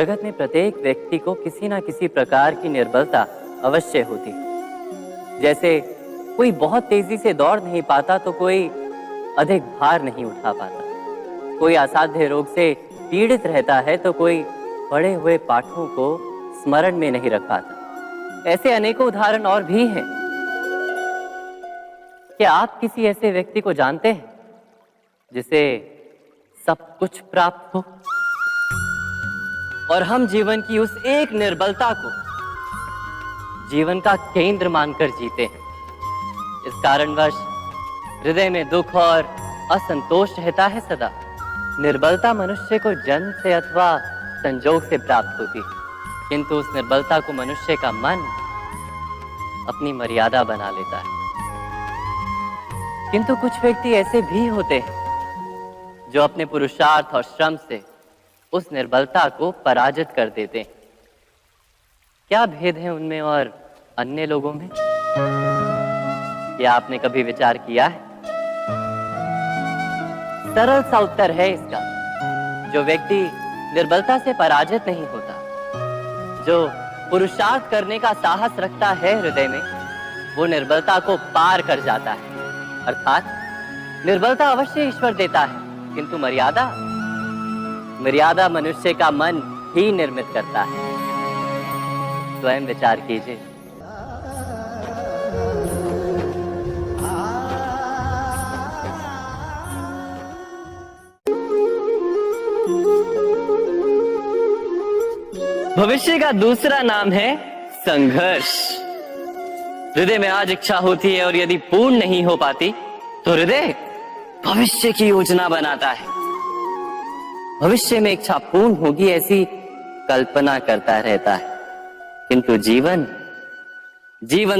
जगत में प्रत्येक व्यक्ति को किसी ना किसी प्रकार की निर्बलता अवश्य होती है। जैसे कोई बहुत तेजी से दौड़ नहीं पाता तो कोई अधिक भार नहीं उठा पाता, कोई असाध्य रोग से पीड़ित रहता है तो कोई पढ़े हुए पाठों को स्मरण में नहीं रख पाता। ऐसे अनेकों उदाहरण और भी हैं। क्या आप किसी ऐसे व्यक्ति को जानते हैं जिसे सब कुछ प्राप्त हो और हम जीवन की उस एक निर्बलता को जीवन का केंद्र मानकर जीते हैं? इस कारणवश हृदय में दुख और असंतोष रहता है सदा। निर्बलता मनुष्य को जन्म से अथवा संजोग से प्राप्त होती है, किंतु उस निर्बलता को मनुष्य का मन अपनी मर्यादा बना लेता है। किंतु कुछ व्यक्ति ऐसे भी होते हैं जो अपने पुरुषार्थ और श्रम से उस निर्बलता को पराजित कर देते हैं। क्या भेद है उनमें और अन्य लोगों में? क्या आपने कभी विचार किया है? सरल सा उत्तर है इसका। जो व्यक्ति निर्बलता से पराजित नहीं होता, जो पुरुषार्थ करने का साहस रखता है हृदय में, वो निर्बलता को पार कर जाता है। अर्थात निर्बलता अवश्य ईश्वर देता है, किंतु मर्यादा मनुष्य का मन ही निर्मित करता है। स्वयं विचार कीजिए। भविष्य का दूसरा नाम है संघर्ष। हृदय में आज इच्छा होती है और यदि पूर्ण नहीं हो पाती तो हृदय भविष्य की योजना बनाता है। भविष्य में इच्छा पूर्ण होगी ऐसी कल्पना करता रहता है, किंतु जीवन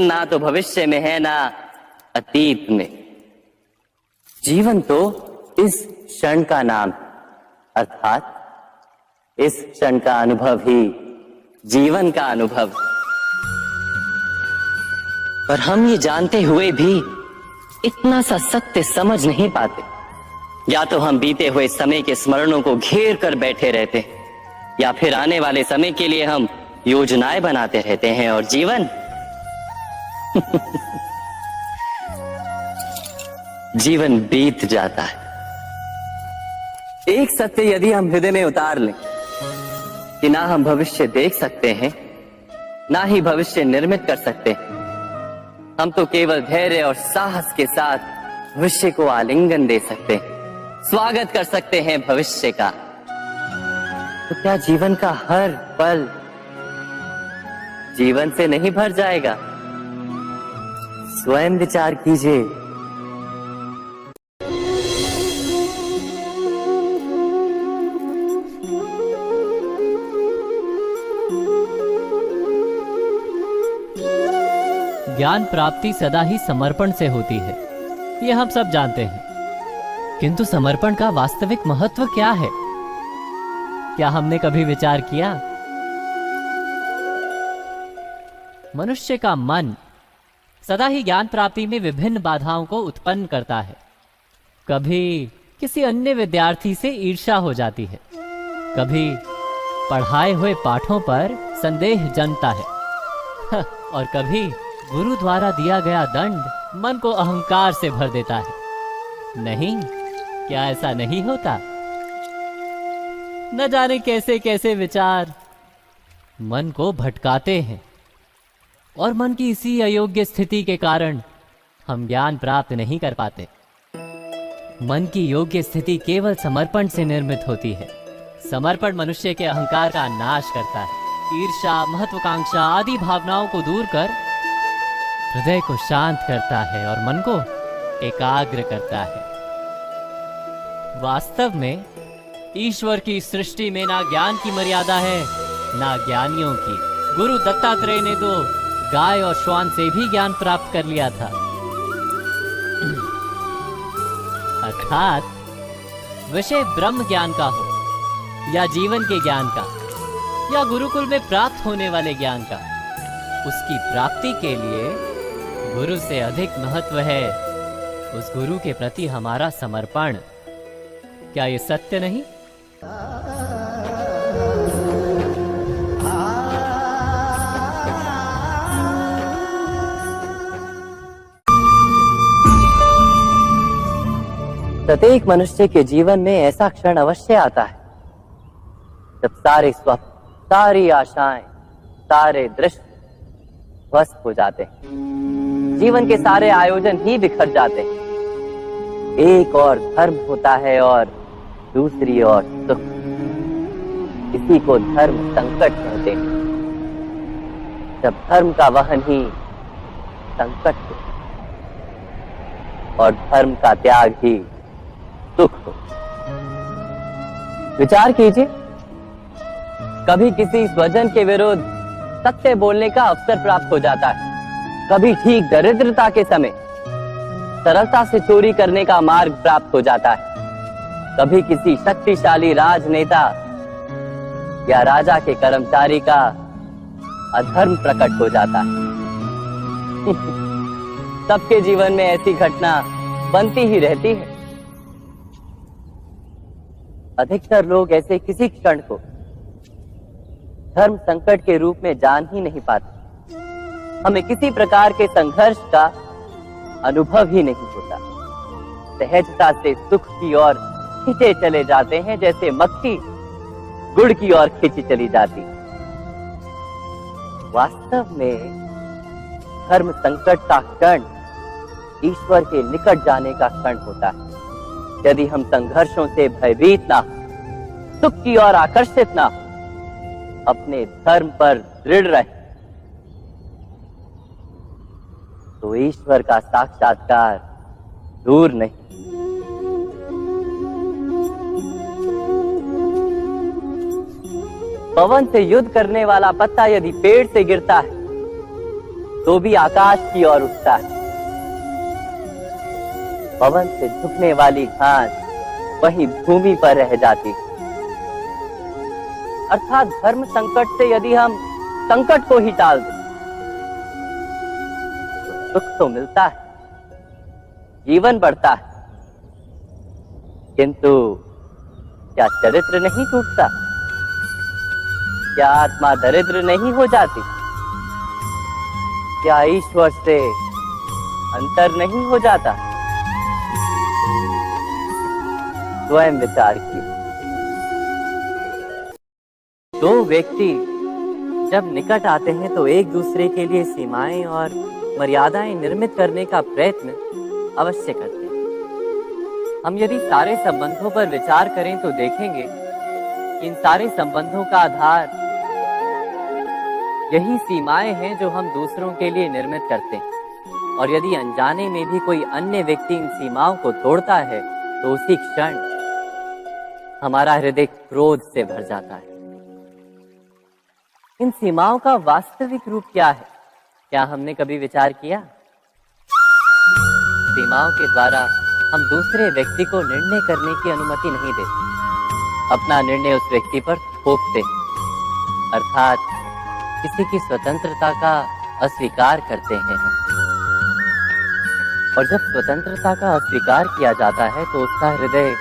ना तो भविष्य में है ना अतीत में। जीवन तो इस क्षण का नाम है, अर्थात इस क्षण का अनुभव ही जीवन का अनुभव। पर हम ये जानते हुए भी इतना सा सत्य समझ नहीं पाते। या तो हम बीते हुए समय के स्मरणों को घेर कर बैठे रहते हैं, या फिर आने वाले समय के लिए हम योजनाएं बनाते रहते हैं और जीवन जीवन बीत जाता है। एक सत्य यदि हम हृदय में उतार लें कि ना हम भविष्य देख सकते हैं, ना ही भविष्य निर्मित कर सकते हैं, हम तो केवल धैर्य और साहस के साथ भविष्य को आलिंगन दे सकते हैं, स्वागत कर सकते हैं भविष्य का। तो क्या जीवन का हर पल जीवन से नहीं भर जाएगा? स्वयं विचार कीजिए। ज्ञान प्राप्ति सदा ही समर्पण से होती है, ये हम सब जानते हैं। किंतु समर्पण का वास्तविक महत्व क्या है? क्या हमने कभी विचार किया? मनुष्य का मन सदा ही ज्ञान प्राप्ति में विभिन्न बाधाओं को उत्पन्न करता है। कभी किसी अन्य विद्यार्थी से ईर्ष्या हो जाती है, कभी पढ़ाए हुए पाठों पर संदेह जन्मता है और कभी गुरु द्वारा दिया गया दंड मन को अहंकार से भर देता है। नहीं, क्या ऐसा नहीं होता? न जाने कैसे कैसे विचार मन को भटकाते हैं और मन की इसी अयोग्य स्थिति के कारण हम ज्ञान प्राप्त नहीं कर पाते। मन की योग्य स्थिति केवल समर्पण से निर्मित होती है। समर्पण मनुष्य के अहंकार का नाश करता है। ईर्ष्या, महत्वाकांक्षा आदि भावनाओं को दूर कर हृदय को शांत करता है और मन को एकाग्र करता है। वास्तव में ईश्वर की सृष्टि में ना ज्ञान की मर्यादा है ना ज्ञानियों की। गुरु दत्तात्रेय ने तो गाय और श्वान से भी ज्ञान प्राप्त कर लिया था। अर्थात विषय ब्रह्म ज्ञान का हो या जीवन के ज्ञान का या गुरुकुल में प्राप्त होने वाले ज्ञान का, उसकी प्राप्ति के लिए गुरु से अधिक महत्व है उस गुरु के प्रति हमारा समर्पण। क्या ये सत्य नहीं? प्रत्येक मनुष्य के जीवन में ऐसा क्षण अवश्य आता है जब सारे स्वप्न, सारी आशाएं, सारे दृश्य ध्वस्त हो जाते हैं। जीवन के सारे आयोजन ही बिखर जाते हैं। एक और धर्म होता है और दूसरी ओर सुख। इसी को धर्म संकट कहते हैं। जब धर्म का वहन ही संकट हो और धर्म का त्याग ही सुख हो। विचार कीजिए, कभी किसी स्वजन के विरुद्ध सत्य बोलने का अवसर प्राप्त हो जाता है, कभी ठीक दरिद्रता के समय सरलता से चोरी करने का मार्ग प्राप्त हो जाता है, कभी किसी शक्तिशाली राजनेता या राजा के कर्मचारी का अधर्म प्रकट हो जाता है। सबके जीवन में ऐसी घटना बनती ही रहती है। अधिकतर लोग ऐसे किसी क्षण को धर्म संकट के रूप में जान ही नहीं पाते। हमें किसी प्रकार के संघर्ष का अनुभव ही नहीं होता। सहजता से सुख की ओर खींचे चले जाते हैं, जैसे मक्खी गुड़ की ओर खींची चली जाती। वास्तव में धर्म संकट का क्षण ईश्वर के निकट जाने का क्षण होता है। यदि हम संघर्षों से भयभीत ना, सुख की ओर आकर्षित ना, अपने धर्म पर दृढ़ रहे, तो ईश्वर का साक्षात्कार दूर नहीं। पवन से युद्ध करने वाला पत्ता यदि पेड़ से गिरता है तो भी आकाश की ओर उठता है। पवन से झुकने वाली घास वहीं भूमि पर रह जाती है। अर्थात धर्म संकट से यदि हम संकट को ही टाल दें तो सुख तो मिलता है, जीवन बढ़ता है, किंतु क्या चरित्र नहीं टूटता? क्या आत्मा दरिद्र नहीं हो जाती? क्या ईश्वर से अंतर नहीं हो जाता? स्वयं विचार किए। दो व्यक्ति जब निकट आते हैं तो एक दूसरे के लिए सीमाएं और मर्यादाएं निर्मित करने का प्रयत्न अवश्य करते हैं। हम यदि सारे संबंधों पर विचार करें तो देखेंगे कि इन सारे संबंधों का आधार यही सीमाएं हैं जो हम दूसरों के लिए निर्मित करते हैं। और यदि अनजाने में भी कोई अन्य व्यक्ति इन सीमाओं को तोड़ता है तो उसी क्षण हमारा हृदय क्रोध से भर जाता है। इन सीमाओं का वास्तविक रूप क्या है? क्या हमने कभी विचार किया? सीमाओं के द्वारा हम दूसरे व्यक्ति को निर्णय करने की अनुमति नहीं देते, अपना निर्णय उस व्यक्ति पर थोपते, अर्थात किसी की स्वतंत्रता का अस्वीकार करते हैं। और जब स्वतंत्रता का अस्वीकार किया जाता है तो उसका हृदय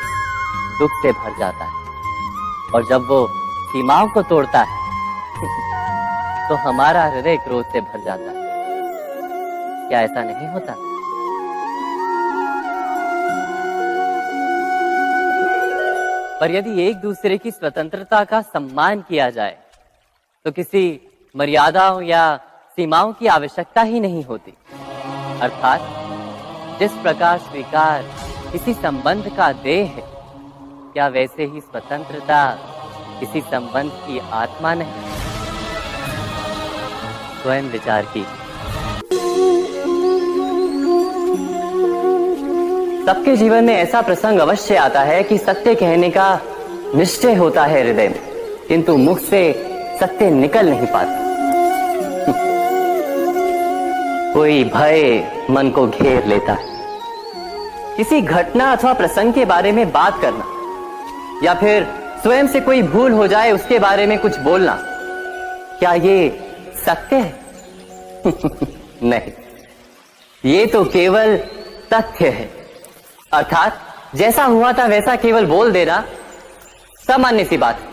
दुख से भर जाता है। और जब वो सीमाओं को तोड़ता है तो हमारा हृदय क्रोध से भर जाता है। क्या ऐसा नहीं होता? पर यदि एक दूसरे की स्वतंत्रता का सम्मान किया जाए तो किसी मर्यादाओं या सीमाओं की आवश्यकता ही नहीं होती। अर्थात जिस प्रकार स्वीकार किसी संबंध का देह है, क्या वैसे ही स्वतंत्रता किसी संबंध की आत्मा नहीं? स्वयं विचार की। सबके जीवन में ऐसा प्रसंग अवश्य आता है कि सत्य कहने का निश्चय होता है हृदय में, किंतु मुख से सत्य निकल नहीं पाता। कोई भय मन को घेर लेता है। किसी घटना अथवा प्रसंग के बारे में बात करना या फिर स्वयं से कोई भूल हो जाए उसके बारे में कुछ बोलना, क्या ये सत्य है? नहीं, ये तो केवल तथ्य है। अर्थात जैसा हुआ था वैसा केवल बोल देना सामान्य सी बात है।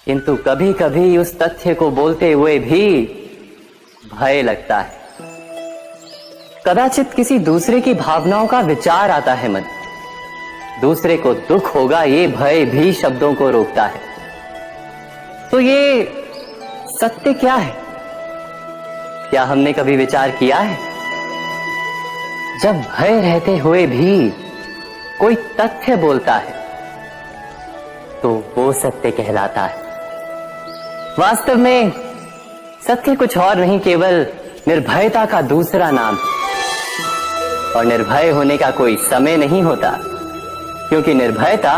किंतु कभी कभी उस तथ्य को बोलते हुए भी भय लगता है। कदाचित किसी दूसरे की भावनाओं का विचार आता है मन, दूसरे को दुख होगा ये भय भी शब्दों को रोकता है। तो ये सत्य क्या है? क्या हमने कभी विचार किया है? जब भय रहते हुए भी कोई तथ्य बोलता है तो वो सत्य कहलाता है। वास्तव में सत्य कुछ और नहीं, केवल निर्भयता का दूसरा नाम है। और निर्भय होने का कोई समय नहीं होता, क्योंकि निर्भयता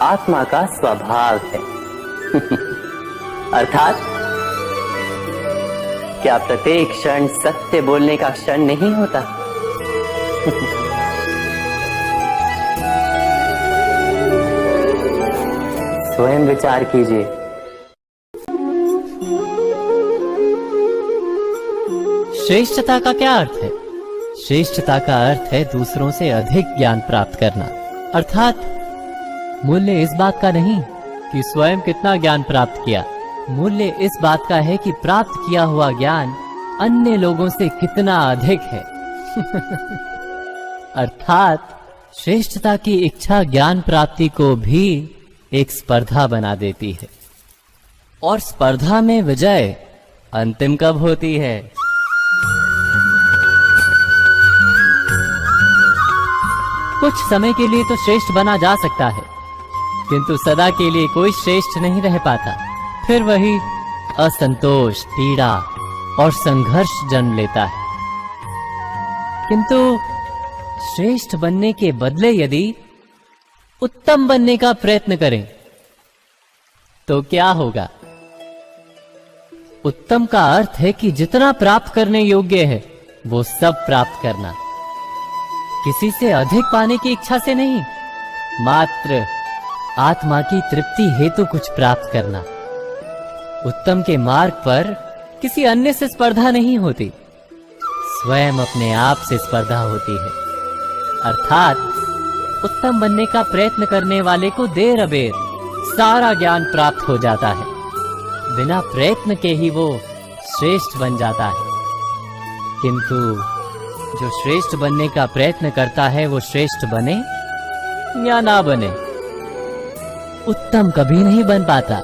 आत्मा का स्वभाव है। अर्थात क्या प्रत्येक क्षण सत्य बोलने का क्षण नहीं होता? स्वयं विचार कीजिए। श्रेष्ठता का क्या अर्थ है? श्रेष्ठता का अर्थ है दूसरों से अधिक ज्ञान प्राप्त करना। अर्थात मूल्य इस बात का नहीं कि स्वयं कितना ज्ञान प्राप्त किया, मूल्य इस बात का है कि प्राप्त किया हुआ ज्ञान अन्य लोगों से कितना अधिक है। अर्थात श्रेष्ठता की इच्छा ज्ञान प्राप्ति को भी एक स्पर्धा बना देती है। और स्पर्धा में विजय अंतिम कब होती है? कुछ समय के लिए तो श्रेष्ठ बना जा सकता है, किंतु सदा के लिए कोई श्रेष्ठ नहीं रह पाता। फिर वही असंतोष, पीड़ा और संघर्ष जन्म लेता है। किंतु श्रेष्ठ बनने के बदले यदि उत्तम बनने का प्रयत्न करें तो क्या होगा? उत्तम का अर्थ है कि जितना प्राप्त करने योग्य है वो सब प्राप्त करना, किसी से अधिक पाने की इच्छा से नहीं, मात्र आत्मा की तृप्ति हेतु कुछ प्राप्त करना। उत्तम के मार्ग पर किसी अन्य से स्पर्धा नहीं होती, स्वयं अपने आप से स्पर्धा होती है। अर्थात उत्तम बनने का प्रयत्न करने वाले को देर अबेर सारा ज्ञान प्राप्त हो जाता है, बिना प्रयत्न के ही वो श्रेष्ठ बन जाता है। किंतु जो श्रेष्ठ बनने का प्रयत्न करता है वो श्रेष्ठ बने या ना बने, उत्तम कभी नहीं बन पाता।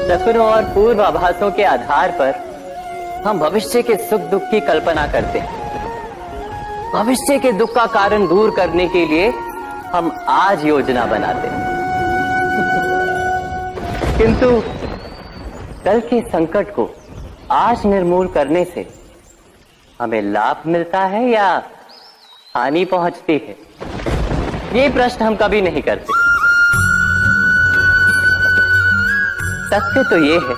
सपनों और पूर्वाभासों के आधार पर हम भविष्य के सुख दुख की कल्पना करते हैं। भविष्य के दुख का कारण दूर करने के लिए हम आज योजना बनाते हैं, किंतु कल के संकट को आज निर्मूल करने से हमें लाभ मिलता है या हानि पहुंचती है, ये प्रश्न हम कभी नहीं करते। सत्य तो ये है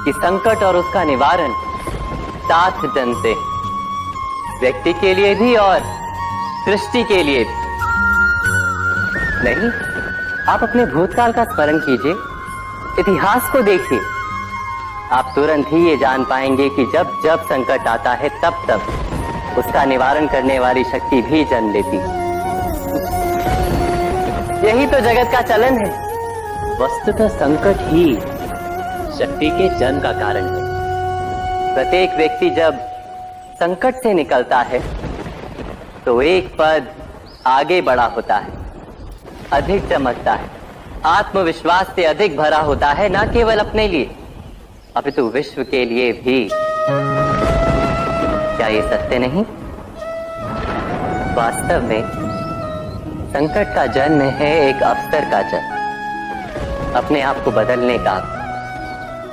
कि संकट और उसका निवारण साथ जनते हैं, व्यक्ति के लिए भी और सृष्टि के लिए भी। नहीं, आप अपने भूतकाल का स्मरण कीजिए, इतिहास को देखिए, आप तुरंत ही ये जान पाएंगे कि जब जब संकट आता है तब तब उसका निवारण करने वाली शक्ति भी जन्म लेती है। यही तो जगत का चलन है। वस्तुतः संकट ही शक्ति के जन्म का कारण है। प्रत्येक व्यक्ति जब संकट से निकलता है तो एक पद आगे बढ़ा होता है, अधिक चमकता है, आत्मविश्वास से अधिक भरा होता है, न केवल अपने लिए अपितु विश्व के लिए भी। क्या ये सत्य नहीं? वास्तव में संकट का जन्म है एक अवसर का जन्म, अपने आप को बदलने का,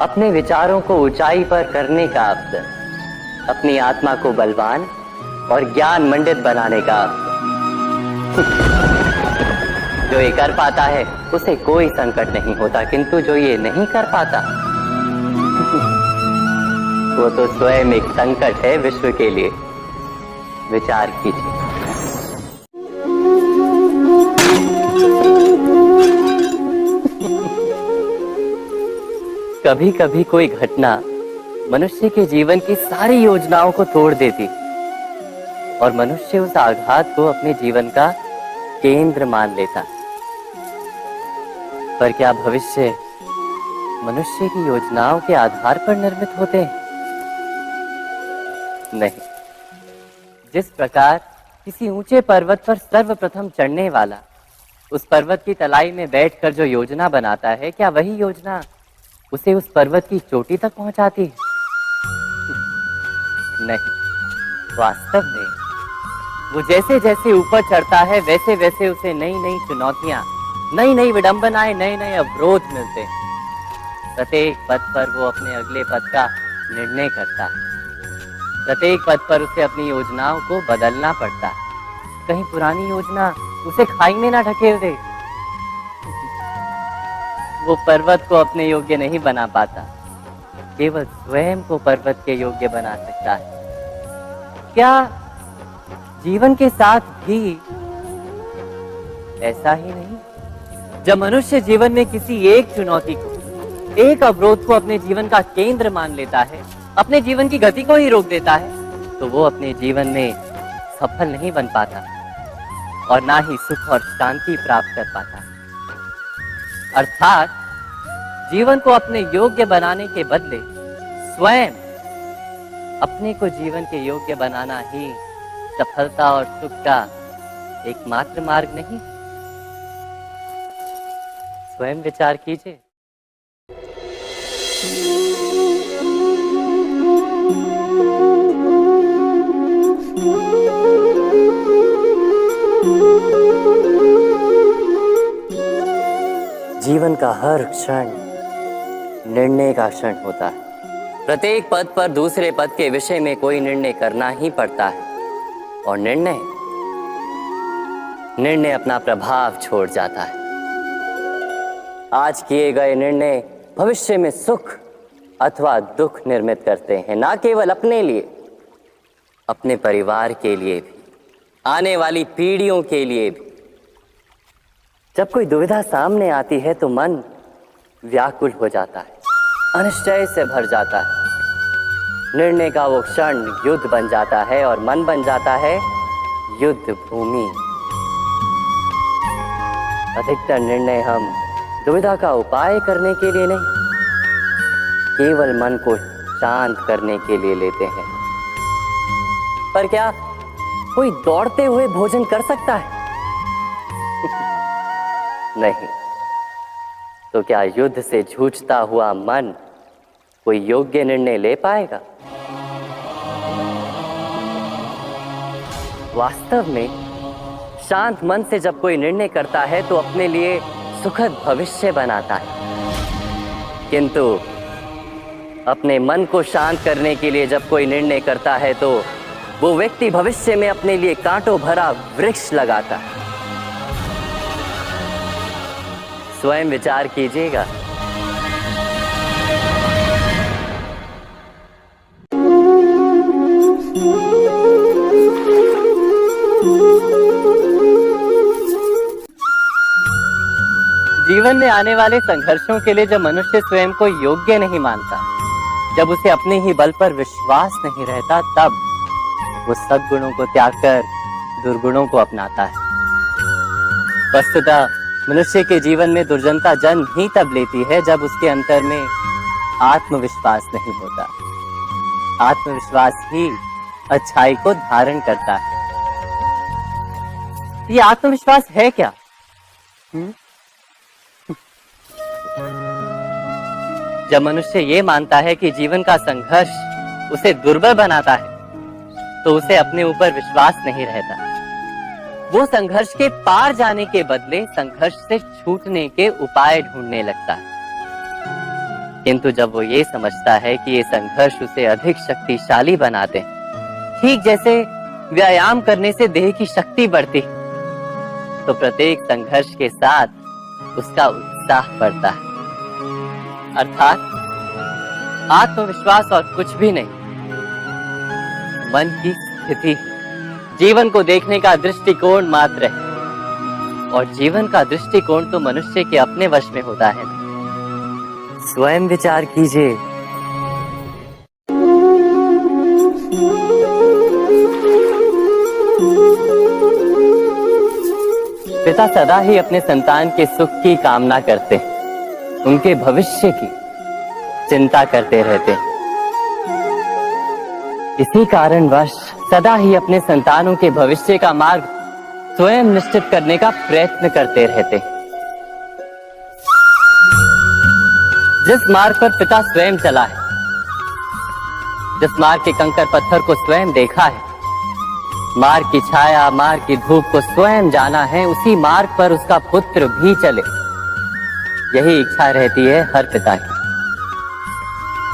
अपने विचारों को ऊंचाई पर करने का अवसर, अपनी आत्मा को बलवान और ज्ञान मंडित बनाने का अवसर। जो ये कर पाता है उसे कोई संकट नहीं होता, किंतु जो ये नहीं कर पाता वो तो स्वयं एक संकट है विश्व के लिए। विचार कीजिए। कभी कभी कोई घटना मनुष्य के जीवन की सारी योजनाओं को तोड़ देती और मनुष्य उस आघात को अपने जीवन का केंद्र मान लेता। पर क्या भविष्य मनुष्य की योजनाओं के आधार पर निर्मित होते हैं? नहीं। जिस प्रकार किसी ऊंचे पर्वत पर सर्वप्रथम चढ़ने वाला उस पर्वत की तलाई में बैठकर जो योजना बनाता है, क्या वही योजना उसे उस पर्वत की चोटी तक पहुंचाती है? नहीं। वास्तव में वो जैसे जैसे ऊपर चढ़ता है वैसे वैसे उसे नई नई चुनौतियां, नई नई विडंबनाएं, नए नए अवरोध मिलते हैं। प्रत्येक पद पर वो अपने अगले पद का निर्णय करता है। प्रत्येक पद पर उसे अपनी योजनाओं को बदलना पड़ता है। कहीं पुरानी योजना उसे खाई में ना ढकेल दे। वो पर्वत को अपने योग्य नहीं बना पाता, केवल स्वयं को पर्वत के योग्य बना सकता है। क्या जीवन के साथ भी ऐसा ही नहीं? जब मनुष्य जीवन में किसी एक चुनौती को, एक अवरोध को अपने जीवन का केंद्र मान लेता है, अपने जीवन की गति को ही रोक देता है, तो वो अपने जीवन में सफल नहीं बन पाता और ना ही सुख और शांति प्राप्त कर पाता। अर्थात जीवन को अपने योग्य बनाने के बदले स्वयं अपने को जीवन के योग्य बनाना ही सफलता और सुख का एकमात्र मार्ग नहीं। स्वयं विचार कीजिए। जीवन का हर क्षण निर्णय का क्षण होता है। प्रत्येक पद पर दूसरे पद के विषय में कोई निर्णय करना ही पड़ता है और निर्णय अपना प्रभाव छोड़ जाता है। आज किए गए निर्णय भविष्य में सुख अथवा दुख निर्मित करते हैं, ना केवल अपने लिए, अपने परिवार के लिए भी, आने वाली पीढ़ियों के लिए भी। जब कोई दुविधा सामने आती है तो मन व्याकुल हो जाता है, अनिश्चय से भर जाता है। निर्णय का वो क्षण युद्ध बन जाता है और मन बन जाता है युद्ध भूमि। अधिकतर निर्णय हम दुविधा का उपाय करने के लिए नहीं, केवल मन को शांत करने के लिए लेते हैं। पर क्या कोई दौड़ते हुए भोजन कर सकता है? नहीं। तो क्या युद्ध से जूझता हुआ मन कोई योग्य निर्णय ले पाएगा? वास्तव में शांत मन से जब कोई निर्णय करता है तो अपने लिए सुखद भविष्य बनाता है, किंतु अपने मन को शांत करने के लिए जब कोई निर्णय करता है तो वो व्यक्ति भविष्य में अपने लिए कांटों भरा वृक्ष लगाता है। स्वयं विचार कीजिएगा। जीवन में आने वाले संघर्षों के लिए जब मनुष्य स्वयं को योग्य नहीं मानता, जब उसे अपने ही बल पर विश्वास नहीं रहता, तब वो सद्गुणों को त्याग कर दुर्गुणों को अपनाता है। वस्तुतः मनुष्य के जीवन में दुर्जनता जन्म ही तब लेती है जब उसके अंतर में आत्मविश्वास नहीं होता। आत्मविश्वास ही अच्छाई को धारण करता है। ये आत्मविश्वास है क्या? जब मनुष्य ये मानता है कि जीवन का संघर्ष उसे दुर्बल बनाता है, तो उसे अपने ऊपर विश्वास नहीं रहता। वो संघर्ष के पार जाने के बदले संघर्ष से छूटने के उपाय ढूंढने लगता है। किंतु जब वो ये समझता है कि ये संघर्ष उसे अधिक शक्तिशाली बनाते हैं, ठीक जैसे व्यायाम करने से देह की शक्ति बढ़ती, तो प्रत्येक संघर्ष के साथ उसका उत्साह बढ़ता है। अर्थात आत्मविश्वास और कुछ भी नहीं, मन की स्थिति, जीवन को देखने का दृष्टिकोण मात्र है। और जीवन का दृष्टिकोण तो मनुष्य के अपने वश में होता है। स्वयं विचार कीजिए। पिता सदा ही अपने संतान के सुख की कामना करते हैं, उनके भविष्य की चिंता करते रहते हैं। इसी कारणवश सदा ही अपने संतानों के भविष्य का मार्ग स्वयं निश्चित करने का प्रयत्न करते रहते हैं। जिस मार्ग पर पिता स्वयं चला है, जिस मार्ग के कंकर पत्थर को स्वयं देखा है, मार्ग की छाया, मार्ग की धूप को स्वयं जाना है, उसी मार्ग पर उसका पुत्र भी चले, यही इच्छा रहती है हर पिता की।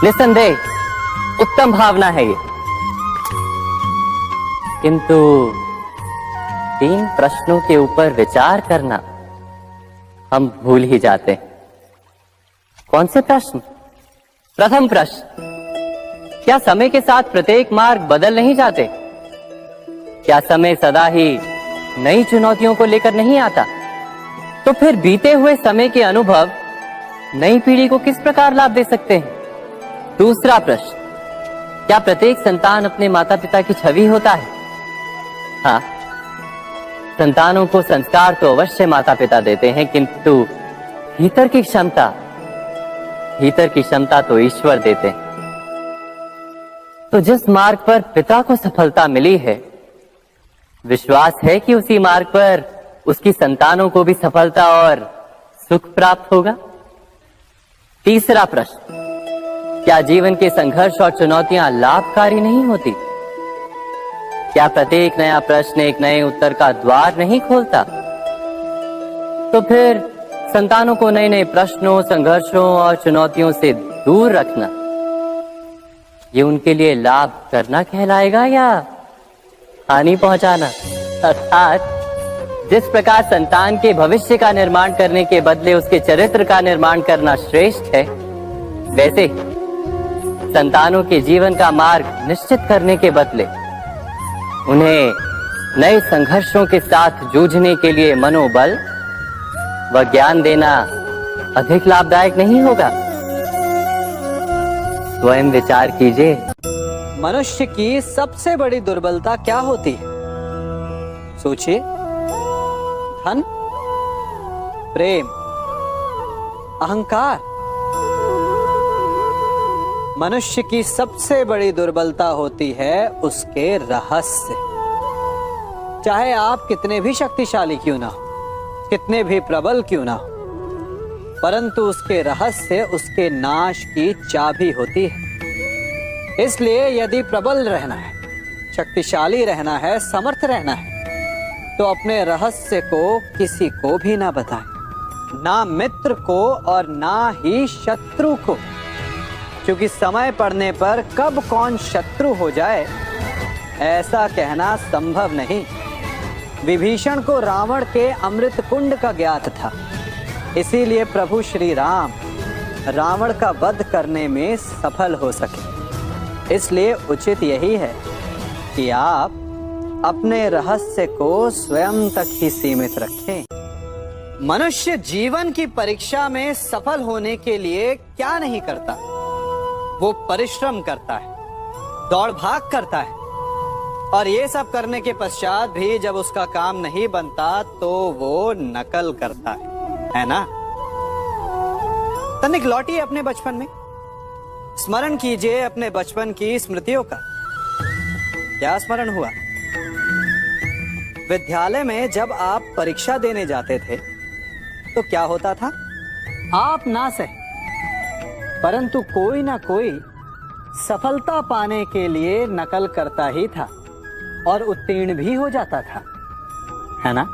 निस्संदेह उत्तम भावना है ये, किंतु 3 प्रश्नों के ऊपर विचार करना हम भूल ही जाते हैं। कौन से प्रश्न? प्रथम प्रश्न, क्या समय के साथ प्रत्येक मार्ग बदल नहीं जाते? क्या समय सदा ही नई चुनौतियों को लेकर नहीं आता? तो फिर बीते हुए समय के अनुभव नई पीढ़ी को किस प्रकार लाभ दे सकते हैं? दूसरा प्रश्न, क्या प्रत्येक संतान अपने माता पिता की छवि होता है? हाँ, संतानों को संस्कार तो अवश्य माता पिता देते हैं, किंतु भीतर की क्षमता तो ईश्वर देते हैं। तो जिस मार्ग पर पिता को सफलता मिली है, विश्वास है कि उसी मार्ग पर उसकी संतानों को भी सफलता और सुख प्राप्त होगा। तीसरा प्रश्न, क्या जीवन के संघर्ष और चुनौतियां लाभकारी नहीं होती? क्या प्रत्येक नया प्रश्न एक नए उत्तर का द्वार नहीं खोलता? तो फिर संतानों को नए नए प्रश्नों, संघर्षों और चुनौतियों से दूर रखना, ये उनके लिए लाभ करना कहलाएगा या हानि पहुंचाना? अर्थात जिस प्रकार संतान के भविष्य का निर्माण करने के बदले उसके चरित्र का निर्माण करना श्रेष्ठ है, वैसे ही संतानों के जीवन का मार्ग निश्चित करने के बदले उन्हें नए संघर्षों के साथ जूझने के लिए मनोबल व ज्ञान देना अधिक लाभदायक नहीं होगा? स्वयं विचार कीजिए। मनुष्य की सबसे बड़ी दुर्बलता क्या होती है? सोचिए। धन, प्रेम, अहंकार। मनुष्य की सबसे बड़ी दुर्बलता होती है उसके रहस्य। चाहे आप कितने भी शक्तिशाली क्यों ना हो, कितने भी प्रबल क्यों ना हो, परंतु उसके रहस्य उसके नाश की चाबी होती है। इसलिए यदि प्रबल रहना है, शक्तिशाली रहना है, समर्थ रहना है, तो अपने रहस्य को किसी को भी ना बताएं, ना मित्र को और ना ही शत्रु को, क्योंकि समय पड़ने पर कब कौन शत्रु हो जाए ऐसा कहना संभव नहीं। विभीषण को रावण के अमृत कुंड का ज्ञात था, इसीलिए प्रभु श्री राम रावण का वध करने में सफल हो सके। इसलिए उचित यही है कि आप अपने रहस्य को स्वयं तक ही सीमित रखें। मनुष्य जीवन की परीक्षा में सफल होने के लिए क्या नहीं करता? वो परिश्रम करता है, दौड़ भाग करता है, और ये सब करने के पश्चात भी जब उसका काम नहीं बनता तो वो नकल करता है ना? तनिक लौटिए अपने बचपन में, स्मरण कीजिए अपने बचपन की स्मृतियों का। क्या स्मरण हुआ? विद्यालय में जब आप परीक्षा देने जाते थे तो क्या होता था? आप ना सहे, परंतु कोई ना कोई सफलता पाने के लिए नकल करता ही था और उत्तीर्ण भी हो जाता था, है ना?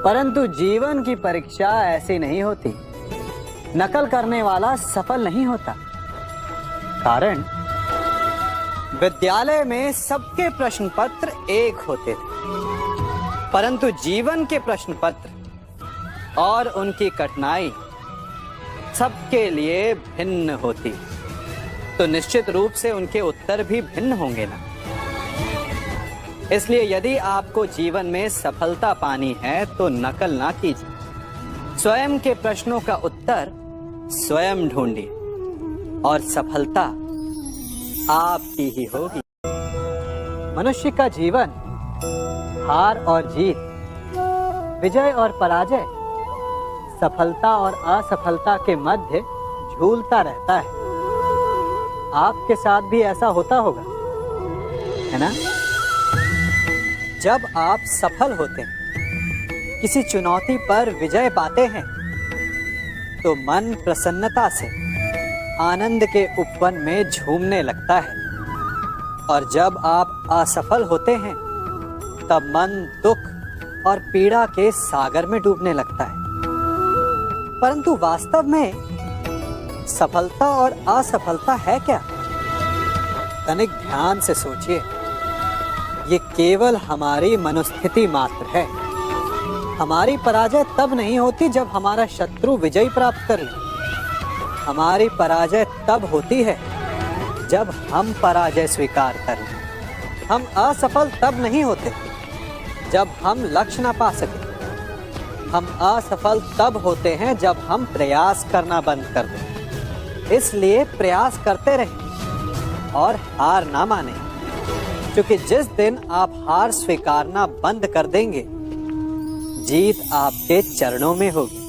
परंतु जीवन की परीक्षा ऐसी नहीं होती। नकल करने वाला सफल नहीं होता। कारण विद्यालय में सबके प्रश्न पत्र एक होते थे, परंतु जीवन के प्रश्न पत्र और उनकी कठिनाई सबके लिए भिन्न होती, तो निश्चित रूप से उनके उत्तर भी भिन्न होंगे ना। इसलिए यदि आपको जीवन में सफलता पानी है तो नकल ना कीजिए, स्वयं के प्रश्नों का उत्तर स्वयं ढूंढिए और सफलता आपकी ही होगी। मनुष्य का जीवन हार और जीत, विजय और पराजय सफलता और असफलता के मध्य झूलता रहता है। आपके साथ भी ऐसा होता होगा, है ना? जब आप सफल होते हैं, किसी चुनौती पर विजय पाते हैं, तो मन प्रसन्नता से आनंद के उपवन में झूमने लगता है। और जब आप असफल होते हैं, तब मन दुख और पीड़ा के सागर में डूबने लगता है। परंतु वास्तव में सफलता और असफलता है क्या? तनिक ध्यान से सोचिए। ये केवल हमारी मनोस्थिति मात्र है। हमारी पराजय तब नहीं होती जब हमारा शत्रु विजय प्राप्त कर ले। हमारी पराजय तब होती है जब हम पराजय स्वीकार कर लें। हम असफल तब नहीं होते जब हम लक्ष्य ना पा सके। हम असफल तब होते हैं जब हम प्रयास करना बंद कर दें। इसलिए प्रयास करते रहें और हार ना माने, क्योंकि जिस दिन आप हार स्वीकारना बंद कर देंगे, जीत आपके चरणों में होगी।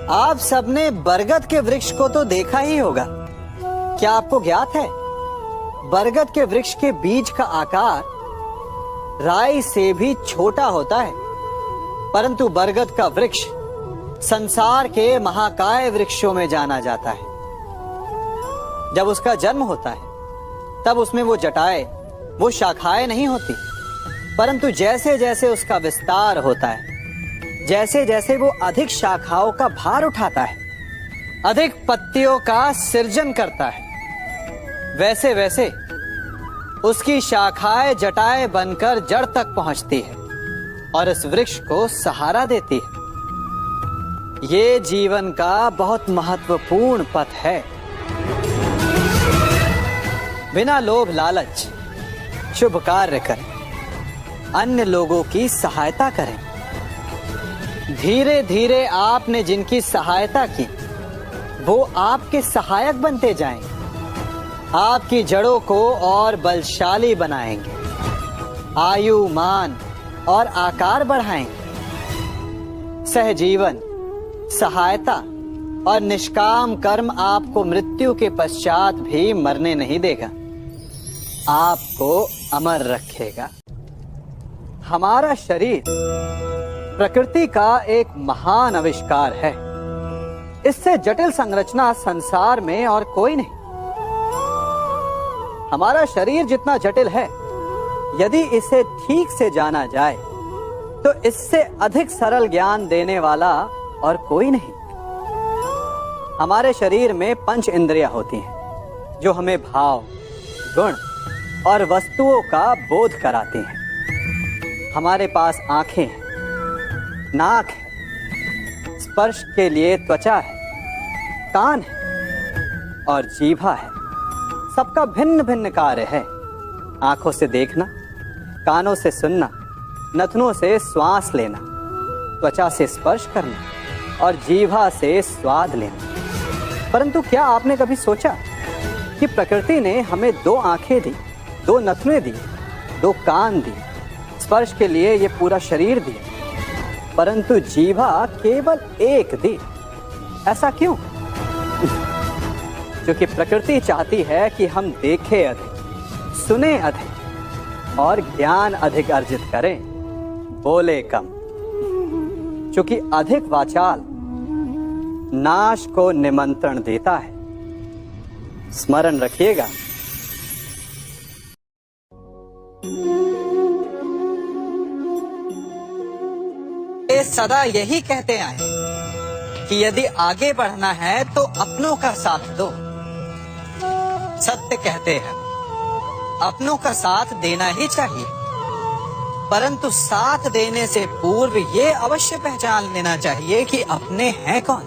आप सबने बरगद के वृक्ष को तो देखा ही होगा। क्या आपको ज्ञात है, बरगद के वृक्ष के बीज का आकार राई से भी छोटा होता है, परंतु बरगद का वृक्ष संसार के महाकाय वृक्षों में जाना जाता है। जब उसका जन्म होता है, तब उसमें वो जटाएं, वो शाखाएं नहीं होती, परंतु जैसे जैसे उसका विस्तार होता है, जैसे जैसे वो अधिक शाखाओं का भार उठाता है, अधिक पत्तियों का सृजन करता है, वैसे वैसे उसकी शाखाएं जटाएं बनकर जड़ तक पहुंचती है और इस वृक्ष को सहारा देती है। ये जीवन का बहुत महत्वपूर्ण पथ है। बिना लोभ लालच शुभ कार्य करें, अन्य लोगों की सहायता करें। धीरे धीरे आपने जिनकी सहायता की, वो आपके सहायक बनते जाएंगे, आपकी जड़ों को और बलशाली बनाएंगे, आयु मान और आकार बढ़ाएंगे। सहजीवन, सहायता और निष्काम कर्म आपको मृत्यु के पश्चात भी मरने नहीं देगा, आपको अमर रखेगा। हमारा शरीर प्रकृति का एक महान आविष्कार है। इससे जटिल संरचना संसार में और कोई नहीं। हमारा शरीर जितना जटिल है, यदि इसे ठीक से जाना जाए तो इससे अधिक सरल ज्ञान देने वाला और कोई नहीं। हमारे शरीर में पंच इंद्रियां होती हैं, जो हमें भाव, गुण और वस्तुओं का बोध कराती हैं। हमारे पास आंखें हैं, नाक है, स्पर्श के लिए त्वचा है, कान है और जीभा है। सबका भिन्न भिन्न कार्य है। आंखों से देखना, कानों से सुनना, नथनों से श्वास लेना, त्वचा से स्पर्श करना और जीभा से स्वाद लेना। परंतु क्या आपने कभी सोचा कि प्रकृति ने हमें 2 आंखें दी, 2 नथने दी, 2 कान दी, स्पर्श के लिए ये पूरा शरीर दिया, परंतु जीभा केवल 1 दी? ऐसा क्यों? क्योंकि प्रकृति चाहती है कि हम देखें अधिक, सुने अधिक और ज्ञान अधिक अर्जित करें, बोले कम। क्योंकि अधिक वाचाल नाश को निमंत्रण देता है। स्मरण रखिएगा। ये सदा यही कहते आए कि यदि आगे बढ़ना है तो अपनों का साथ दो। सत्य कहते हैं, अपनों का साथ देना ही चाहिए, परंतु साथ देने से पूर्व ये अवश्य पहचान लेना चाहिए कि अपने हैं कौन।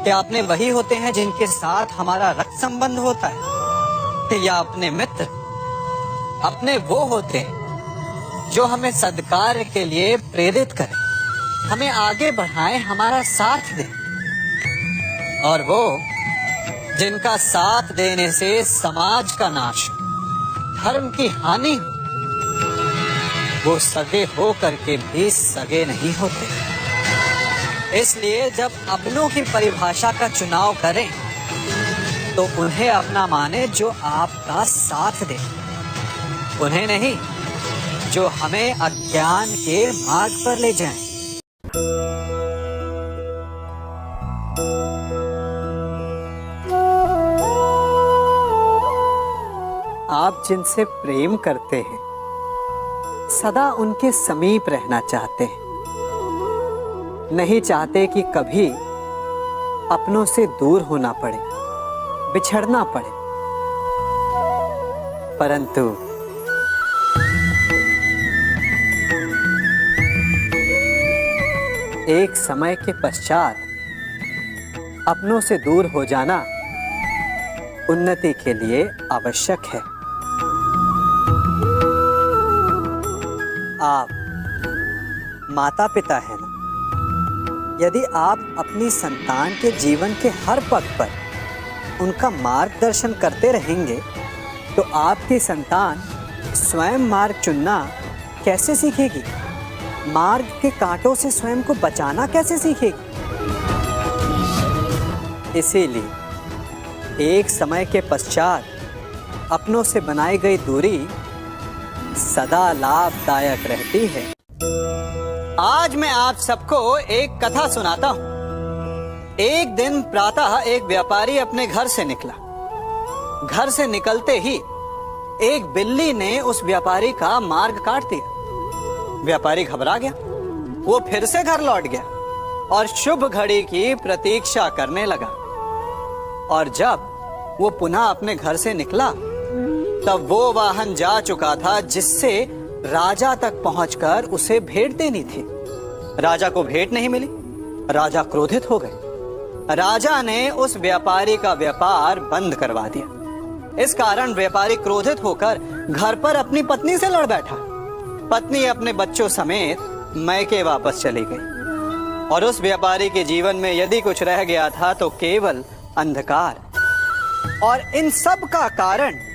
क्या अपने वही होते हैं जिनके साथ हमारा रक्त संबंध होता है, या अपने मित्र? अपने वो होते हैं जो हमें सद्कार्य के लिए प्रेरित करें, हमें आगे बढ़ाएं, हमारा साथ दें। और वो जिनका साथ देने से समाज का नाश, धर्म की हानि हो, वो सगे हो करके भी सगे नहीं होते। इसलिए जब अपनों की परिभाषा का चुनाव करें तो उन्हें अपना माने जो आपका साथ दे, उन्हें नहीं जो हमें अज्ञान के मार्ग पर ले जाएं। आप जिनसे प्रेम करते हैं सदा उनके समीप रहना चाहते हैं, नहीं चाहते कि कभी अपनों से दूर होना पड़े, बिछड़ना पड़े। परंतु एक समय के पश्चात अपनों से दूर हो जाना उन्नति के लिए आवश्यक है। आप माता पिता हैं ना? यदि आप अपनी संतान के जीवन के हर पग पर उनका मार्गदर्शन करते रहेंगे तो आपकी संतान स्वयं मार्ग चुनना कैसे सीखेगी? मार्ग के कांटों से स्वयं को बचाना कैसे सीखेगी? इसीलिए एक समय के पश्चात अपनों से बनाई गई दूरी सदा लाभदायक रहती है। आज मैं आप सबको एक कथा सुनाता हूँ। एक दिन प्रातः एक व्यापारी अपने घर से निकला। घर से निकलते ही एक बिल्ली ने उस व्यापारी का मार्ग काट दिया। व्यापारी घबरा गया, वो फिर से घर लौट गया और शुभ घड़ी की प्रतीक्षा करने लगा। और जब वो पुनः अपने घर से निकला तब वो वाहन जा चुका था जिससे राजा तक पहुंचकर उसे भेंट देनी थी। राजा को भेंट नहीं मिली। राजा क्रोधित हो गए। राजा ने उस व्यापारी का व्यापार बंद करवा दिया। इस कारण व्यापारी क्रोधित होकर घर पर अपनी पत्नी से लड़ बैठा। पत्नी अपने बच्चों समेत मैके वापस चली गई और उस व्यापारी के जीवन में यदि कुछ रह गया था तो केवल अंधकार। और इन सब का कारण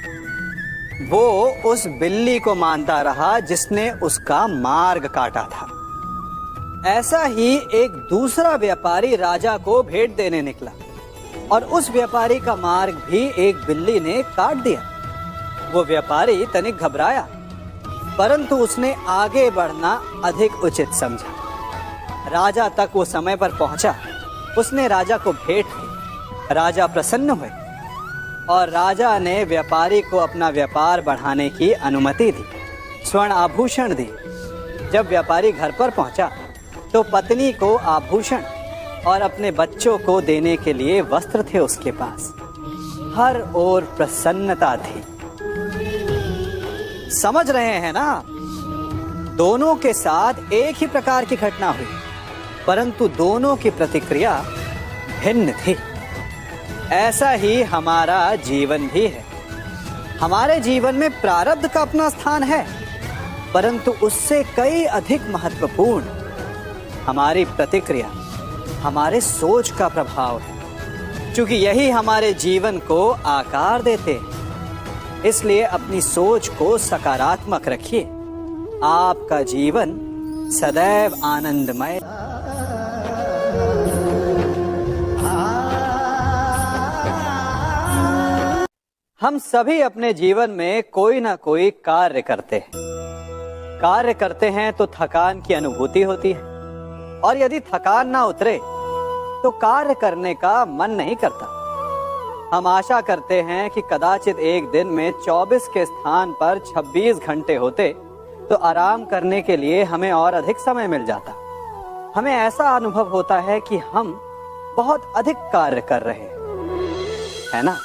वो उस बिल्ली को मानता रहा जिसने उसका मार्ग काटा था। ऐसा ही एक दूसरा व्यापारी राजा को भेंट देने निकला और उस व्यापारी का मार्ग भी एक बिल्ली ने काट दिया। वो व्यापारी तनिक घबराया, परंतु उसने आगे बढ़ना अधिक उचित समझा। राजा तक वो समय पर पहुंचा। उसने राजा को भेंट दी। राजा प्रसन्न हुए और राजा ने व्यापारी को अपना व्यापार बढ़ाने की अनुमति दी, स्वर्ण आभूषण दी। जब व्यापारी घर पर पहुंचा तो पत्नी को आभूषण और अपने बच्चों को देने के लिए वस्त्र थे उसके पास। हर ओर प्रसन्नता थी। समझ रहे हैं ना? दोनों के साथ एक ही प्रकार की घटना हुई, परंतु दोनों की प्रतिक्रिया भिन्न थी। ऐसा ही हमारा जीवन भी है। हमारे जीवन में प्रारब्ध का अपना स्थान है, परंतु उससे कई अधिक महत्वपूर्ण हमारी प्रतिक्रिया, हमारे सोच का प्रभाव है, क्योंकि यही हमारे जीवन को आकार देते हैं। इसलिए अपनी सोच को सकारात्मक रखिए। आपका जीवन सदैव आनंदमय। हम सभी अपने जीवन में कोई ना कोई कार्य करते हैं। कार्य करते हैं तो थकान की अनुभूति होती है और यदि थकान ना उतरे तो कार्य करने का मन नहीं करता। हम आशा करते हैं कि कदाचित एक दिन में 24 के स्थान पर 26 घंटे होते तो आराम करने के लिए हमें और अधिक समय मिल जाता। हमें ऐसा अनुभव होता है कि हम बहुत अधिक कार्य कर रहे हैं, है ना?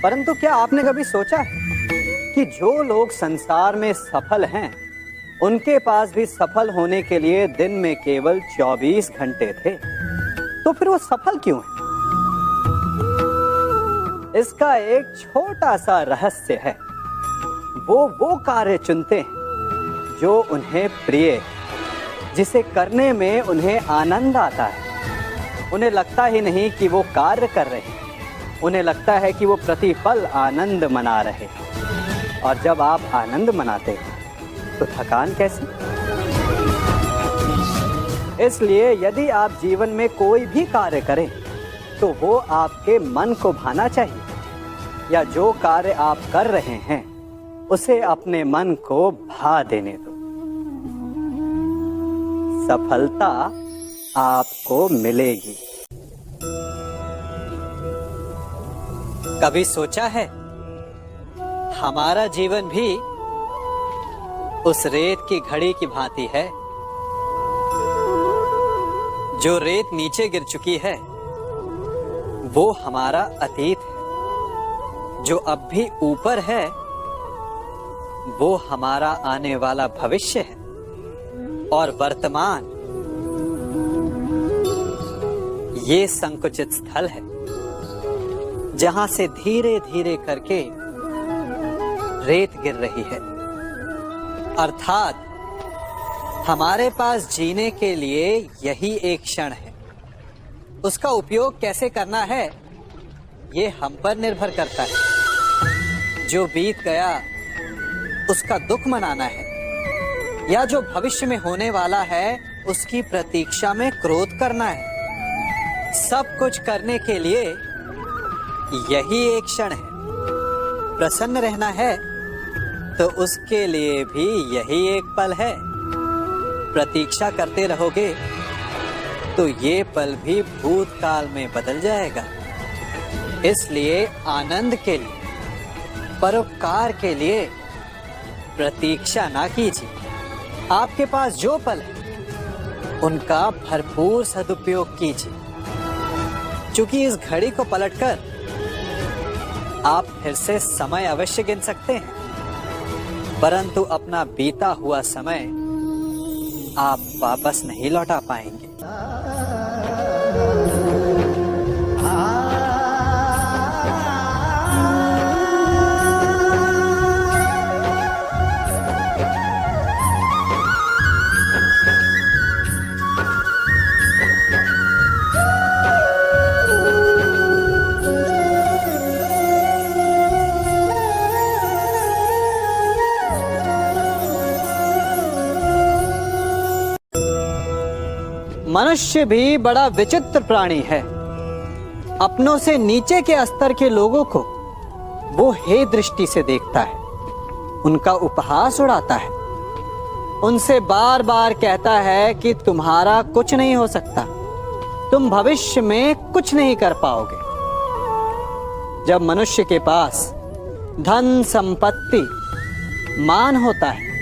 परंतु क्या आपने कभी सोचा है कि जो लोग संसार में सफल हैं उनके पास भी सफल होने के लिए दिन में केवल 24 घंटे थे। तो फिर वो सफल क्यों है? इसका एक छोटा सा रहस्य है। वो कार्य चुनते हैं जो उन्हें प्रिय है, जिसे करने में उन्हें आनंद आता है। उन्हें लगता ही नहीं कि वो कार्य कर रहे हैं, उन्हें लगता है कि वो प्रतिपल आनंद मना रहे हैं। और जब आप आनंद मनाते हैं तो थकान कैसी? इसलिए यदि आप जीवन में कोई भी कार्य करें तो वो आपके मन को भाना चाहिए, या जो कार्य आप कर रहे हैं उसे अपने मन को भा देने दो। सफलता आपको मिलेगी। कभी सोचा है हमारा जीवन भी उस रेत की घड़ी की भांति है? जो रेत नीचे गिर चुकी है वो हमारा अतीत है, जो अब भी ऊपर है वो हमारा आने वाला भविष्य है, और वर्तमान ये संकुचित स्थल है जहां से धीरे धीरे करके रेत गिर रही है। अर्थात हमारे पास जीने के लिए यही एक क्षण है। उसका उपयोग कैसे करना है ये हम पर निर्भर करता है। जो बीत गया उसका दुख मनाना है, या जो भविष्य में होने वाला है उसकी प्रतीक्षा में क्रोध करना है। सब कुछ करने के लिए यही एक क्षण है। प्रसन्न रहना है तो उसके लिए भी यही एक पल है। प्रतीक्षा करते रहोगे तो ये पल भी भूतकाल में बदल जाएगा। इसलिए आनंद के लिए, परोपकार के लिए प्रतीक्षा ना कीजिए। आपके पास जो पल है उनका भरपूर सदुपयोग कीजिए, क्योंकि इस घड़ी को पलटकर आप फिर से समय अवश्य गिन सकते हैं, परंतु अपना बीता हुआ समय आप वापस नहीं लौटा पाएंगे। मनुष्य भी बड़ा विचित्र प्राणी है। अपनों से नीचे के स्तर के लोगों को वो हे दृष्टि से देखता है, उनका उपहास उड़ाता है, उनसे बार बार कहता है कि तुम्हारा कुछ नहीं हो सकता, तुम भविष्य में कुछ नहीं कर पाओगे। जब मनुष्य के पास धन, संपत्ति, मान होता है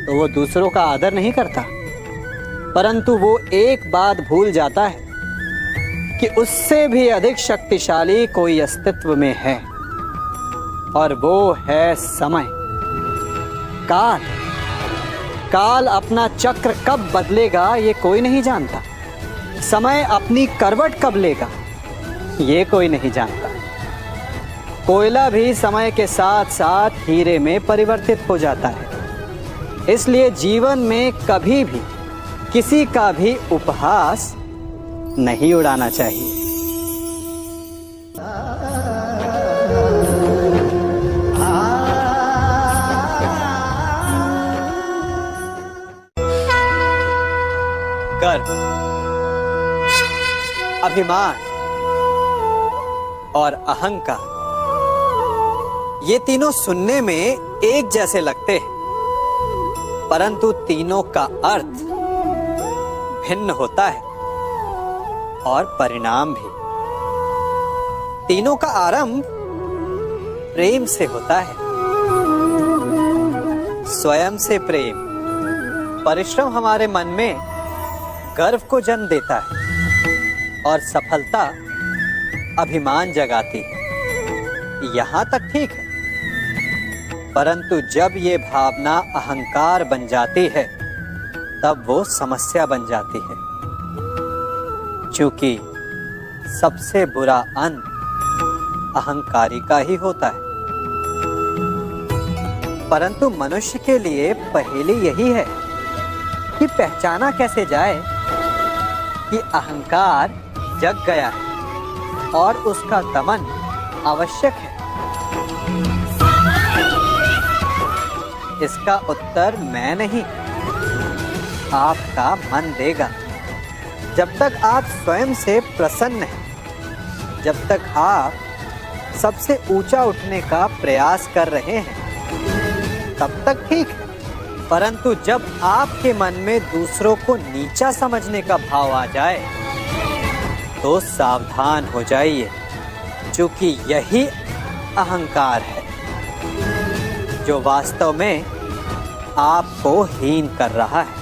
तो वो दूसरों का आदर नहीं करता, परंतु वो एक बात भूल जाता है कि उससे भी अधिक शक्तिशाली कोई अस्तित्व में है, और वो है समय। काल काल अपना चक्र कब बदलेगा ये कोई नहीं जानता। समय अपनी करवट कब लेगा ये कोई नहीं जानता। कोयला भी समय के साथ साथ हीरे में परिवर्तित हो जाता है। इसलिए जीवन में कभी भी किसी का भी उपहास नहीं उड़ाना चाहिए। गर्व, अभिमान और अहंकार, ये तीनों सुनने में एक जैसे लगते हैं, परंतु तीनों का अर्थ भिन्न होता है और परिणाम भी। तीनों का आरंभ प्रेम से होता है। स्वयं से प्रेम, परिश्रम हमारे मन में गर्व को जन्म देता है, और सफलता अभिमान जगाती है। यहां तक ठीक है, परंतु जब ये भावना अहंकार बन जाती है तब वो समस्या बन जाती है। क्योंकि सबसे बुरा अंत अहंकारी का ही होता है। परंतु मनुष्य के लिए पहेली यही है कि पहचाना कैसे जाए कि अहंकार जग गया है और उसका दमन आवश्यक है। इसका उत्तर मैं नहीं, आपका मन देगा। जब तक आप स्वयं से प्रसन्न हैं, जब तक आप सबसे ऊंचा उठने का प्रयास कर रहे हैं, तब तक ठीक है। परंतु जब आपके मन में दूसरों को नीचा समझने का भाव आ जाए तो सावधान हो जाइए, क्योंकि यही अहंकार है जो वास्तव में आपको हीन कर रहा है।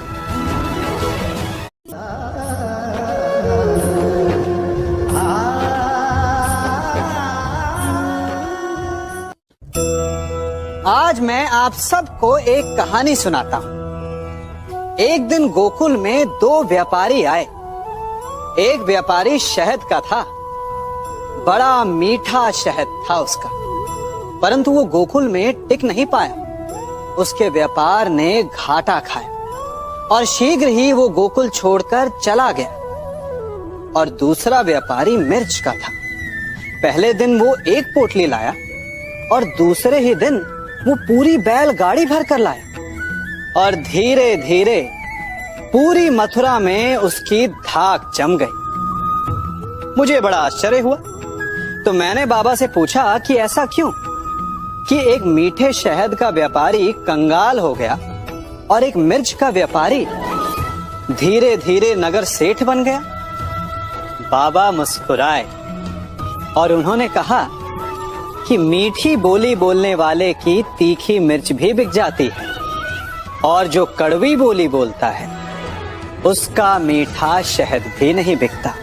आज मैं आप सबको एक कहानी सुनाता हूँ। एक दिन गोकुल में दो व्यापारी आए। एक व्यापारी शहद का था, बड़ा मीठा शहद था उसका, परंतु वो गोकुल में टिक नहीं पाया। उसके व्यापार ने घाटा खाया और शीघ्र ही वो गोकुल छोड़कर चला गया। और दूसरा व्यापारी मिर्च का था। पहले दिन वो एक पोटली लाया और दूसरे ही दिन वो पूरी बैलगाड़ी भर कर लाया और धीरे धीरे पूरी मथुरा में उसकी धाक जम गई। मुझे बड़ा आश्चर्य हुआ, तो मैंने बाबा से पूछा कि ऐसा क्यों कि एक मीठे शहद का व्यापारी कंगाल हो गया और एक मिर्च का व्यापारी धीरे धीरे नगर सेठ बन गया। बाबा मुस्कुराए और उन्होंने कहा कि मीठी बोली बोलने वाले की तीखी मिर्च भी बिक जाती है और जो कड़वी बोली बोलता है उसका मीठा शहद भी नहीं बिकता।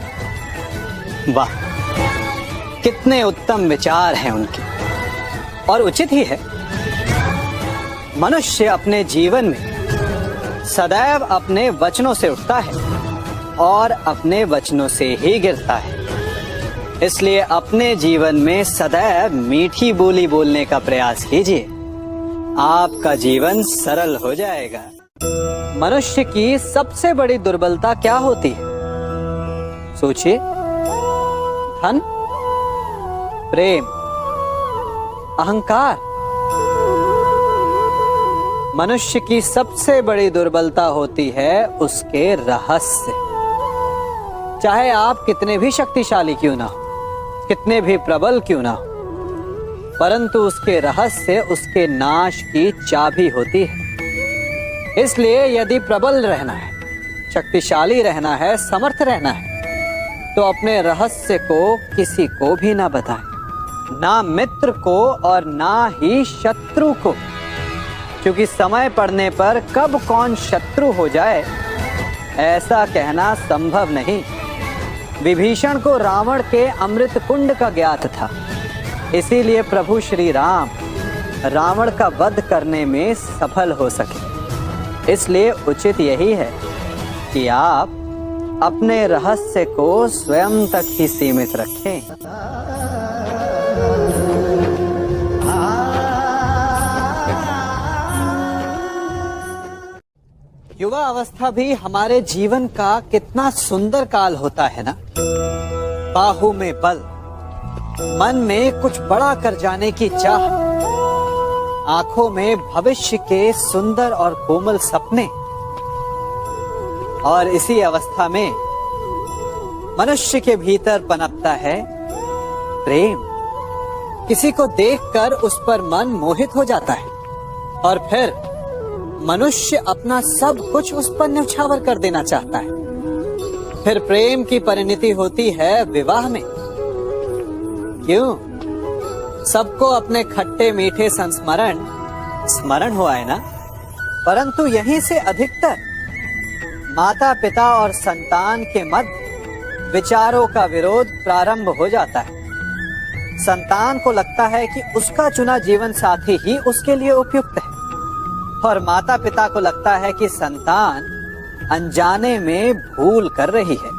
वाह, कितने उत्तम विचार हैं उनके, और उचित ही है। मनुष्य अपने जीवन में सदैव अपने वचनों से उठता है और अपने वचनों से ही गिरता है। इसलिए अपने जीवन में सदैव मीठी बोली बोलने का प्रयास कीजिए, आपका जीवन सरल हो जाएगा। मनुष्य की सबसे बड़ी दुर्बलता क्या होती है? सोचिए। धन, प्रेम, अहंकार। मनुष्य की सबसे बड़ी दुर्बलता होती है उसके रहस्य। चाहे आप कितने भी शक्तिशाली क्यों ना हो, कितने भी प्रबल क्यों ना हो, परंतु उसके रहस्य उसके नाश की चाबी होती है। इसलिए यदि प्रबल रहना है, शक्तिशाली रहना है, समर्थ रहना है, तो अपने रहस्य को किसी को भी ना बताएं, ना मित्र को और ना ही शत्रु को, क्योंकि समय पड़ने पर कब कौन शत्रु हो जाए ऐसा कहना संभव नहीं। विभीषण को रावण के अमृत कुंड का ज्ञात था, इसीलिए प्रभु श्री राम रावण का वध करने में सफल हो सके। इसलिए उचित यही है कि आप अपने रहस्य को स्वयं तक ही सीमित रखें। युवा अवस्था भी हमारे जीवन का कितना सुंदर काल होता है ना। बाहु में बल, मन में कुछ बड़ा कर जाने की चाह, आंखों में भविष्य के सुंदर और कोमल सपने। और इसी अवस्था में मनुष्य के भीतर पनपता है प्रेम। किसी को देखकर उस पर मन मोहित हो जाता है और फिर मनुष्य अपना सब कुछ उस पर न्यौछावर कर देना चाहता है। फिर प्रेम की परिणति होती है विवाह में। क्यों? सबको अपने खट्टे मीठे संस्मरण स्मरण हुआ है ना। परंतु यहीं से अधिकतर माता पिता और संतान के मध्य विचारों का विरोध प्रारंभ हो जाता है। संतान को लगता है कि उसका चुना जीवन साथी ही उसके लिए उपयुक्त है, और माता पिता को लगता है कि संतान अनजाने में भूल कर रही है।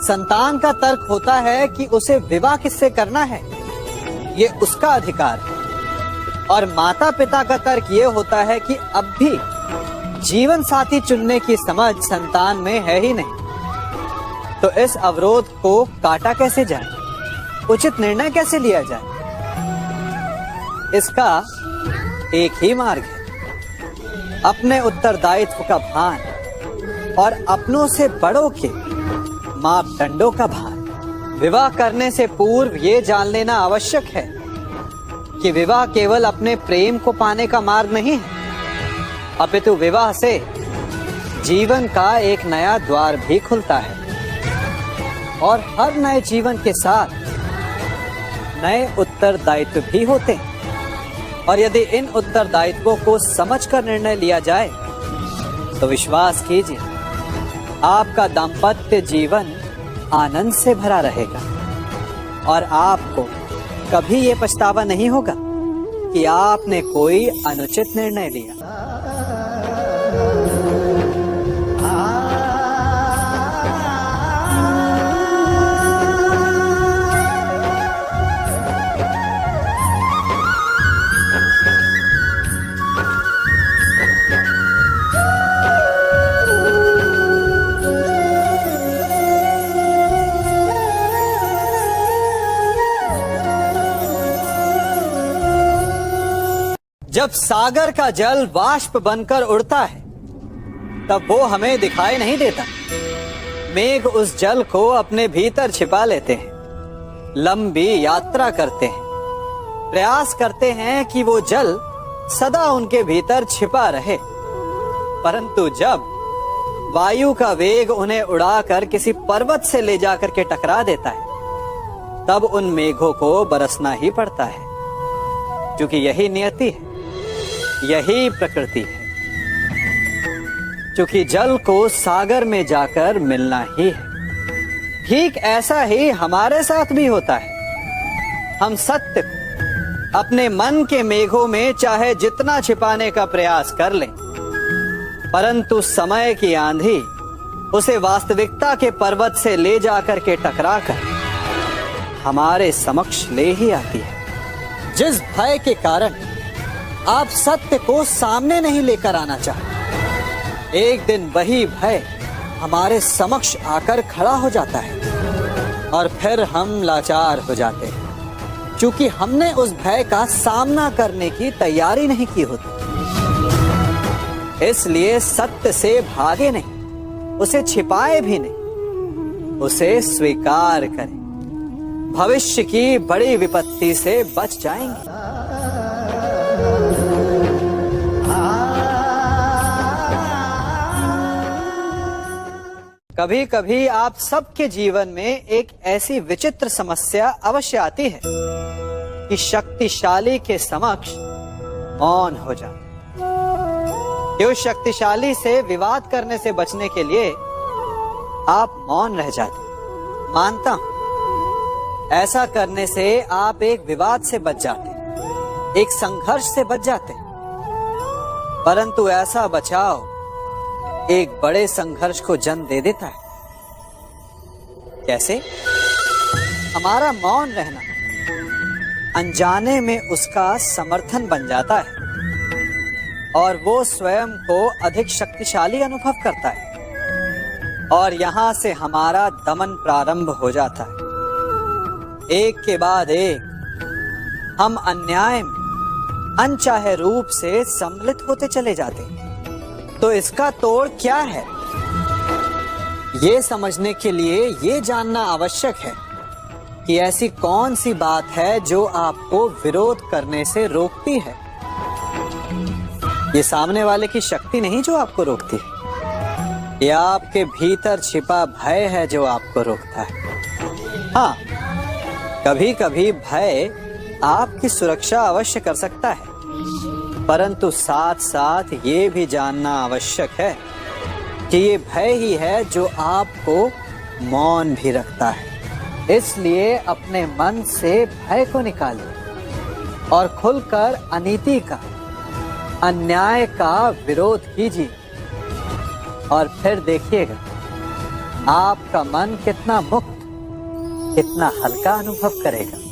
संतान का तर्क होता है कि उसे विवाह किससे करना है, ये उसका अधिकार है। और माता पिता का तर्क ये होता है कि अब भी जीवन साथी चुनने की समझ संतान में है ही नहीं। तो इस अवरोध को काटा कैसे जाए, उचित निर्णय कैसे लिया जाए? इसका एक ही मार्ग है, अपने उत्तरदायित्व का भान और अपनों से बड़ों के मापदंडों का भान। विवाह करने से पूर्व ये जान लेना आवश्यक है कि विवाह केवल अपने प्रेम को पाने का मार्ग नहीं है, अपितु विवाह से जीवन का एक नया द्वार भी खुलता है। और हर नए जीवन के साथ नए उत्तरदायित्व भी होते हैं। और यदि इन उत्तरदायित्वों को समझकर निर्णय लिया जाए तो विश्वास कीजिए, आपका दाम्पत्य जीवन आनंद से भरा रहेगा और आपको कभी ये पछतावा नहीं होगा कि आपने कोई अनुचित निर्णय लिया। जब सागर का जल वाष्प बनकर उड़ता है तब वो हमें दिखाई नहीं देता। मेघ उस जल को अपने भीतर छिपा लेते हैं, लंबी यात्रा करते हैं, प्रयास करते हैं कि वो जल सदा उनके भीतर छिपा रहे। परंतु जब वायु का वेग उन्हें उड़ाकर किसी पर्वत से ले जाकर के टकरा देता है तब उन मेघों को बरसना ही पड़ता है, क्योंकि यही नियति है, यही प्रकृति है। क्योंकि जल को सागर में जाकर मिलना ही है। ठीक ऐसा ही हमारे साथ भी होता है। हम सत्य को अपने मन के मेघों में चाहे जितना छिपाने का प्रयास कर लें, परंतु समय की आंधी उसे वास्तविकता के पर्वत से ले जाकर के टकराकर हमारे समक्ष ले ही आती है। जिस भय के कारण आप सत्य को सामने नहीं लेकर आना चाहते, एक दिन वही भय हमारे समक्ष आकर खड़ा हो जाता है और फिर हम लाचार हो जाते हैं, क्योंकि हमने उस भय का सामना करने की तैयारी नहीं की होती। इसलिए सत्य से भागे नहीं, उसे छिपाए भी नहीं, उसे स्वीकार करें। भविष्य की बड़ी विपत्ति से बच जाएंगे। कभी कभी आप सबके जीवन में एक ऐसी विचित्र समस्या अवश्य आती है कि शक्तिशाली के समक्ष मौन हो जाते। उस शक्तिशाली से विवाद करने से बचने के लिए आप मौन रह जाते। मानता हूं, ऐसा करने से आप एक विवाद से बच जाते, एक संघर्ष से बच जाते। परंतु ऐसा बचाव एक बड़े संघर्ष को जन्म दे देता है। कैसे? हमारा मौन रहना अनजाने में उसका समर्थन बन जाता है और वो स्वयं को अधिक शक्तिशाली अनुभव करता है और यहां से हमारा दमन प्रारंभ हो जाता है। एक के बाद एक हम अन्याय में अनचाहे रूप से सम्मिलित होते चले जाते हैं। तो इसका तोड़ क्या है? ये समझने के लिए ये जानना आवश्यक है कि ऐसी कौन सी बात है जो आपको विरोध करने से रोकती है। ये सामने वाले की शक्ति नहीं जो आपको रोकती है, ये आपके भीतर छिपा भय है जो आपको रोकता है। हाँ, कभी कभी भय आपकी सुरक्षा अवश्य कर सकता है, परंतु साथ साथ ये भी जानना आवश्यक है कि ये भय ही है जो आपको मौन भी रखता है। इसलिए अपने मन से भय को निकालिए और खुलकर अनीति का, अन्याय का विरोध कीजिए और फिर देखिएगा आपका मन कितना मुक्त, कितना हल्का अनुभव करेगा।